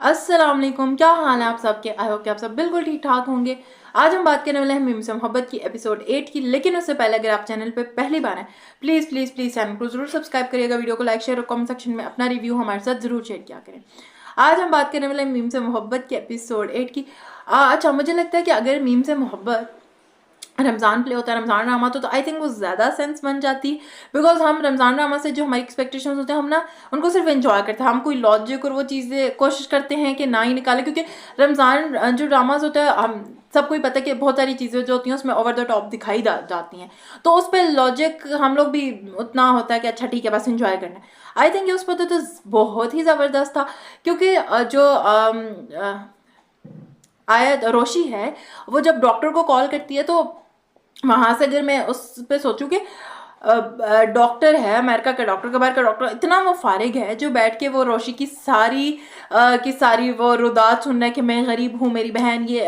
अस्सलाम वालेकुम, क्या हाल है आप सबके। आई होप कि आप सब बिल्कुल ठीक ठाक होंगे। आज हम बात करने वाले हैं मीम से मोहब्बत की एपिसोड 8 की। लेकिन उससे पहले अगर आप चैनल पे पहली बार हैं प्लीज़ प्लीज़ प्लीज़ चैनल को जरूर सब्सक्राइब करिएगा, वीडियो को लाइक शेयर और कमेंट सेक्शन में अपना रिव्यू हमारे साथ जरूर शेयर किया करें। आज हम बात करने वाले हैं मीम से मोहब्बत की एपिसोड 8 की। अच्छा, मुझे लगता है कि अगर मीम से मोहब्बत रमज़ान प्ले होता है, रमज़ान ड्रामा तो आई थिंक वो ज़्यादा सेंस बन जाती। बिकॉज हम रमज़ान ड्रामा से जो हमारी एक्सपेक्टेशंस होते हैं हम ना उनको सिर्फ एंजॉय करते हैं, हम कोई लॉजिक और वो चीज़ें कोशिश करते हैं कि ना ही निकालें, क्योंकि रमज़ान जो ड्रामाज होता है हम सबको ही पता है कि बहुत सारी चीज़ें जो होती हैं उसमें ओवर द टॉप दिखाई जाती हैं, तो उस पर लॉजिक हम लोग भी उतना होता है कि अच्छा ठीक है बस इंजॉय करना है। आई थिंक ये उस पर तो बहुत ही ज़बरदस्त था, क्योंकि जो आयत रोशी है वो जब डॉक्टर को कॉल करती है तो वहां से अगर मैं उस पर सोचूं कि डॉक्टर है अमेरिका का डॉक्टर, के बाहर का डॉक्टर, इतना वो फारिग है जो बैठ के वो रोशी की सारी वो रुदात सुन रहा है कि मैं गरीब हूँ, मेरी बहन ये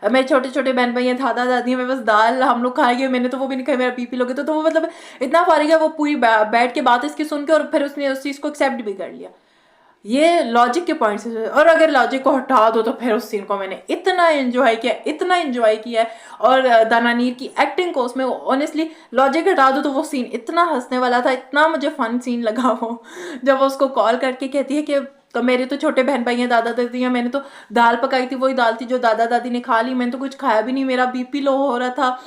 मेरे छोटे छोटे बहन भाई हैं, दादा दादी हैं, मैं बस दाल हम लोग खाएंगे, मैंने तो वो भी नहीं खाया, मेरा बीपी लोगे तो वो मतलब इतना फारिग है, वो पूरी बैठ के बात इसकी सुन के और फिर उसने उस चीज़ को एक्सेप्ट भी कर लिया। ये लॉजिक के पॉइंट से, और अगर लॉजिक को हटा दो तो फिर उस सीन को मैंने इतना एंजॉय किया, इतना एंजॉय किया है। और दानानीर की एक्टिंग को उसमें ऑनेस्टली लॉजिक हटा दो तो वो सीन इतना हंसने वाला था, इतना मुझे फन सीन लगा वो जब वो उसको कॉल करके कहती है कि तो मेरे तो छोटे बहन भाई हैं, दादा दादी हैं, मैंने तो दाल पकाई थी, वही दाल थी जो दादा दादी ने खा ली, मैंने तो कुछ खाया भी नहीं, मेरा बीपी लो हो रहा था।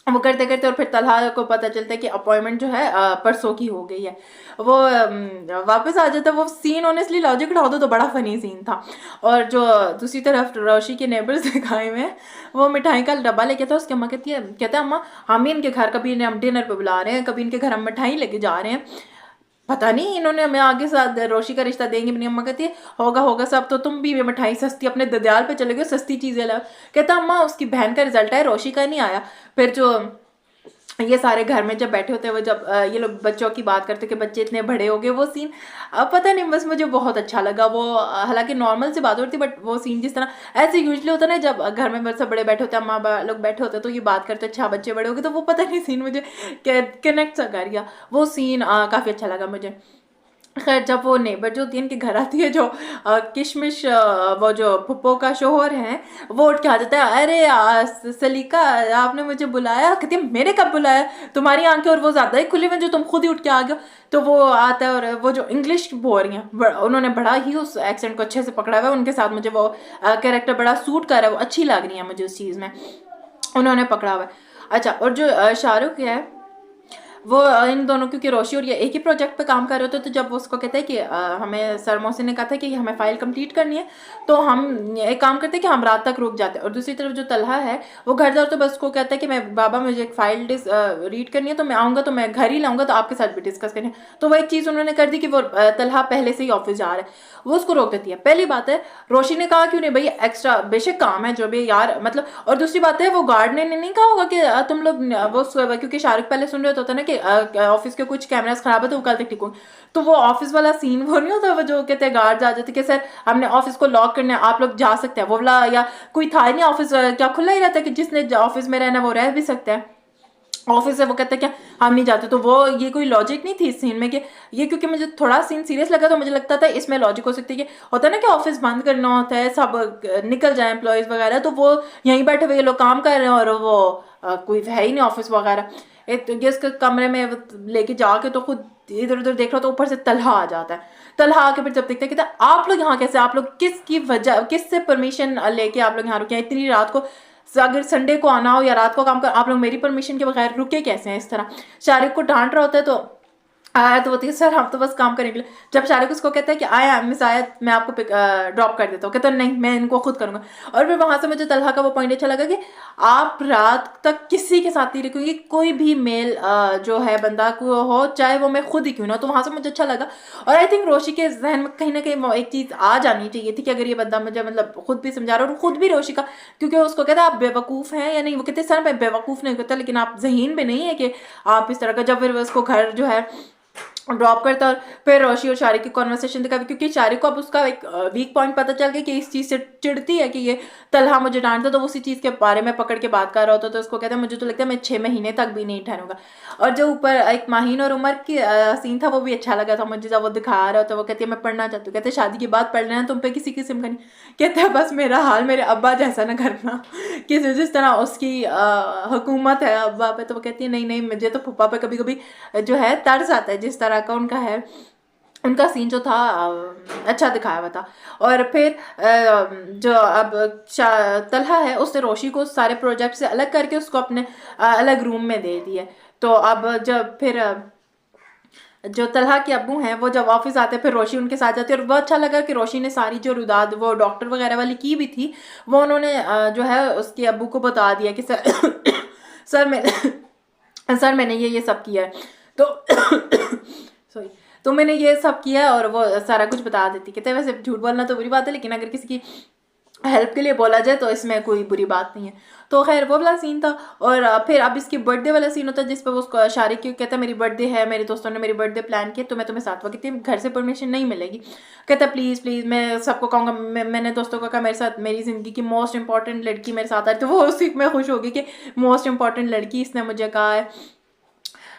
वो करते करते और फिर तलहा को पता चलता है कि अपॉइंटमेंट जो है परसों की हो गई है। वो वापस आ जाता है। वो सीन ऑनेस्टली लॉजिक उठा दो तो बड़ा फनी सीन था। और जो दूसरी तरफ रोशी के नेबर्स दिखाए हुए हैं, वो मिठाई का डब्बा लेके था, उसकी अम्मा कहता है अम्मा हम ही इनके घर कभी इन्हें हम डिनर पे बुला रहे हैं, कभी इनके घर हम मिठाई लेके जा रहे हैं, पता नहीं इन्होंने हमें आगे साथ रोशी का रिश्ता देंगे। मेरी अम्मा कहती है होगा होगा सब, तो तुम भी मिठाई सस्ती अपने ददियाल पे चले गए, सस्ती चीजें ला। कहता अम्मा उसकी बहन का रिजल्ट है, रोशी का नहीं आया। फिर जो ये सारे घर में जब बैठे होते हैं, वो जब ये लोग बच्चों की बात करते कि बच्चे इतने बड़े हो गए, वो सीन पता नहीं बस मुझे बहुत अच्छा लगा। वो हालांकि नॉर्मल सी बात होती है, बट वो सीन जिस तरह ऐसे यूजली होता है ना, जब घर में सब बड़े बैठे होते हैं, माँ लोग बैठे होते हैं, तो ये बात करते अच्छा बच्चे बड़े हो गए, तो वो पता नहीं सीन मुझे कनेक्ट सा कर गया। वो सीन काफ़ी अच्छा लगा मुझे। खैर जब वो नेबर जो होती है इनके घर आती है, जो किशमिश वो जो पुप्पो का शोहर है, वो उठ के आ जाता है, अरे सलीका आपने मुझे बुलाया। कहती है मेरे कब बुलाया, तुम्हारी आंखें और वो ज़्यादा ही खुली हुई जो तुम खुद ही उठ के आ गए। तो वो आता है और वो जो इंग्लिश बोल रही हैं उन्होंने बड़ा ही उस एक्सेंट को अच्छे से पकड़ा हुआ है, उनके साथ मुझे वो कैरेक्टर बड़ा सूट कर रहा है, वो अच्छी लग रही है मुझे उस चीज़ में, उन्होंने पकड़ा हुआ है। अच्छा, और जो शाहरुख है वो इन दोनों, क्योंकि रोशी और ये एक ही प्रोजेक्ट पे काम कर रहे होते, तो जब वो उसको कहते हैं कि हमें सर मोहसिन ने कहा था कि हमें फाइल कंप्लीट करनी है, तो हम एक काम करते हैं कि हम रात तक रुक जाते हैं। और दूसरी तरफ जो तलहा है वो घर जाओ तो बस उसको कहता है कि मैं बाबा मुझे एक फाइल रीड करनी है, तो मैं आऊँगा तो मैं घर ही लाऊंगा, तो आपके साथ भी डिस्कस करनी है। तो वो एक चीज़ उन्होंने कर दी कि वो तलहा पहले से ही ऑफिस जा रहा है, वो उसको रोक देती है। पहली बात है रोशी ने कहा क्यों नहीं भाई, एक्स्ट्रा बेशक काम है जो भी यार मतलब। और दूसरी बात है वो गार्ड ने नहीं कहा होगा कि तुम लोग वो क्योंकि शाहरुख पहले सुन रहे होता ना कि ऑफिस के कुछ कैमरास खराब है तो वो कल तक ठीक होंगे, तो वो ऑफिस वाला सीन वो नहीं होता, वो जो कहते हैं गार्ड आ जाते कि सर हमने ऑफिस को लॉक करना है, आप लोग जा सकते हैं, वो वाला। या कोई था ही नहीं ऑफिस, क्या खुला ही रहता है कि जिसने ऑफिस में रहना वो रह भी सकता है ऑफिस से। वो कहते हैं क्या हम नहीं जाते, तो वो ये कोई लॉजिक नहीं थी इस सीन में कि ये, क्योंकि मुझे थोड़ा सीन सीरियस लगा तो मुझे लगता था इसमें लॉजिक हो सकती है कि होता है ना कि ऑफिस बंद करना होता है, सब निकल जाए एम्प्लॉयज़ वगैरह, तो वो यहीं बैठे हुए लोग काम कर रहे हैं और वो कोई है ही नहीं ऑफिस वगैरह। गेस्ट के कमरे में लेके जाके तो खुद इधर उधर देख रहा तो ऊपर से तलहा आ जाता है। तलहा आके फिर जब देखते हैं कहता है आप लोग यहाँ कैसे, आप लोग किसकी वजह, किससे परमिशन लेके आप लोग यहाँ रुके हैं इतनी रात को, अगर संडे को आना हो या रात को काम कर, आप लोग मेरी परमिशन के बगैर रुके कैसे हैं इस तरह। शाहरुख को डांट रहा होता है तो आया तो बोलती है सर हम तो बस काम करने के लिए। जब शाहरुख उसको कहता है कि आया मिस आया मैं आपको ड्रॉप कर देता हूँ, कहता नहीं मैं इनको खुद करूँगा। और फिर वहाँ से मुझे तलहा का वो पॉइंट अच्छा लगा कि आप रात तक किसी के साथ नहीं रुकेंगे, कोई भी मेल जो है बंदा को हो, चाहे वो मैं खुद ही क्यों ना, तो वहाँ से मुझे अच्छा लगा। और आई थिंक रोशी के जहन में कहीं ना कहीं वो एक चीज़ आ जानी चाहिए थी कि अगर ये बंदा मुझे मतलब खुद भी समझा रहा है, और खुद भी रोशी का, क्योंकि उसको कहता है आप बेवकूफ़ हैं या नहीं, वो कहते सर मैं बेवकूफ़ नहीं कहता, लेकिन आप जहीन भी नहीं है कि आप इस तरह का। जब फिर उसको घर जो है ड्रॉप करता है और फिर रोशी और शारिक की कॉन्वर्सेशन दिखाई, क्योंकि शारिक को अब उसका एक वीक पॉइंट पता चल गया कि इस चीज़ से चिढ़ती है कि ये तलहा मुझे डांटता, तो उसी चीज़ के बारे में पकड़ के बात कर रहा होता, तो उसको कहता है मुझे तो लगता है मैं 6 महीने तक भी नहीं ठहरूंगा। और जो ऊपर एक माहीन और उमर की सीन था वो भी अच्छा लगा था मुझे, जब वो दिखा रहा होता, वो कहती है मैं पढ़ना चाहती हूँ, कहते शादी के बाद पढ़ लेना, तुम पे किसी किस्म का नहीं, कहते हैं बस मेरा हाल मेरे अब्बा जैसा ना करना कि जिस तरह उसकी हुकूमत है अब्बा पे, तो वो कहती है नहीं नहीं, मुझे तो फूफा पे कभी कभी जो है तरस आता है जिस तरह का उनका है। उनका सीन जो था अच्छा दिखाया हुआ था। और फिर जो अब तलहा है उसने रोशी को सारे प्रोजेक्ट से अलग करके उसको अपने अलग रूम में दे दिया। तो अब जब फिर जो तलहा के अब्बू हैं वो जब ऑफिस आते हैं फिर रोशी उनके साथ जाती है, और वो अच्छा लगा कि रोशी ने सारी जो रुदाद वो डॉक्टर वगैरह वाली की भी थी वो उन्होंने जो है उसके अब्बू को बता दिया कि सर सर मैं सर मैंने ये सब किया है, तो सॉरी, तो मैंने ये सब किया है, और वो सारा कुछ बता देती। कहते हैं वैसे झूठ बोलना तो बुरी बात है, लेकिन अगर किसी की हेल्प के लिए बोला जाए तो इसमें कोई बुरी बात नहीं है। तो खैर वो वाला सीन था। और फिर अब इसकी बर्थडे वाला सीन होता है जिस पर वो उसको शारिक क्यों कहता है मेरी बर्थडे है, मेरे दोस्तों ने मेरी बर्थडे प्लान की, तो मैं तुम्हें साथ, कहती घर से परमिशन नहीं मिलेगी। कहता प्लीज़ प्लीज़ मैं सबको कहूँगा, मैंने दोस्तों को कहा मेरे साथ मेरी ज़िंदगी की मोस्ट इंपॉर्टेंट लड़की मेरे साथ आ रही, तो वो उसी में खुश होगी कि मोस्ट इंपॉर्टेंट लड़की इसने मुझे कहा है।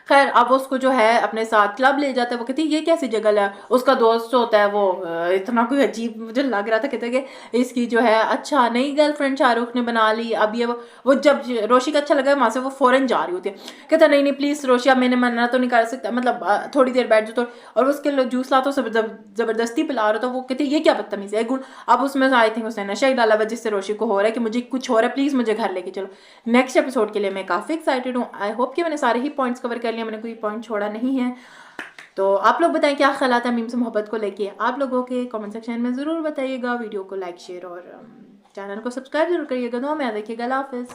खैर अब उसको जो है अपने साथ क्लब ले जाता है, वो कहती है ये कैसी जगह है, उसका दोस्त होता है वो इतना कोई अजीब मुझे लग रहा था, कहते हैं कि इसकी जो है अच्छा नई गर्लफ्रेंड शाहरुख ने बना ली। अब ये वो जब रोशी का अच्छा लगा वहाँ से वो फ़ौरन जा रही होती है, कहता नहीं नहीं प्लीज़ रोशी अब मैंने मना तो नहीं कर सकता, मतलब थोड़ी देर बैठ जाओ तो, और उसके जूस लाता ज़बरदस्ती पिला रहा था। वो कहती है ये क्या बदतमीज़ी है गुण, अब उसमें आई थिंक उसने नशा ही डाला हुआ जिससे रोशी को हो रहा है कि मुझे कुछ हो रहा है, प्लीज़ मुझे घर लेके चलो। नेक्स्ट एपिसोड के लिए मैं काफ़ी एक्साइटेड हूँ। आई होप कि मैंने सारे ही पॉइंट्स कवर कर लिए, मैंने कोई पॉइंट छोड़ा नहीं है। तो आप लोग बताएं क्या ख्याल है मीम से मोहब्बत को लेके, आप लोगों के कमेंट सेक्शन में ज़रूर बताइएगा। वीडियो को लाइक शेयर और चैनल को सब्सक्राइब जरूर करिएगा। दुआ में याद रखिएगा। अल्लाह हाफिज़।